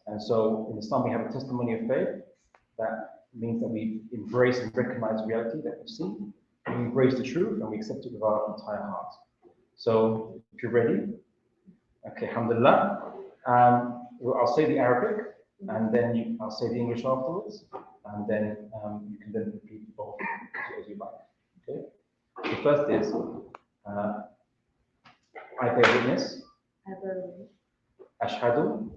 And so in Islam, we have a testimony of faith. That means that we embrace and recognize reality that we see. We embrace the truth and we accept it with our entire heart. So if you're ready, okay, alhamdulillah. I'll say the Arabic and then I'll say the English afterwards. And then you can then repeat both as you like. Okay. The first is I bear witness. I bear witness. Ashhadu.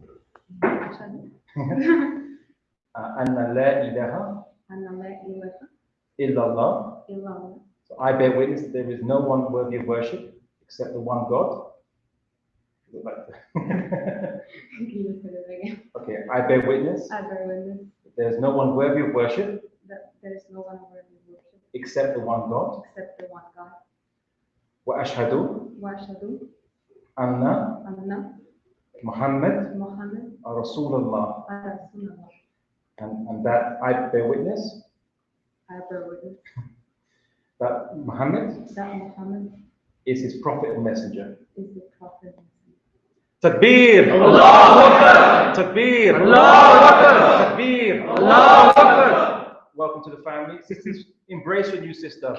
Ashhadu. Anna la ilaha Anna la ilaha illallah. illallah. So I bear witness that there is no one worthy of worship except the one God. Okay, I bear witness. I bear witness. There is no one worthy of worship. That there is no one worthy of worship except the one God. Except the one God. Wa ashhadu. Wa ashhadu. Anna. Anna. Muhammad. Muhammad. Rasulullah. Rasulullah. And that I bear witness. I bear witness. That Muhammad. That Muhammad. Is his prophet and messenger. Is the prophet. Takbir! Allahu Akbar! Takbir! Allahu Akbar! Takbir! Allahu Akbar! Welcome to the family. Sisters, embrace your new sister.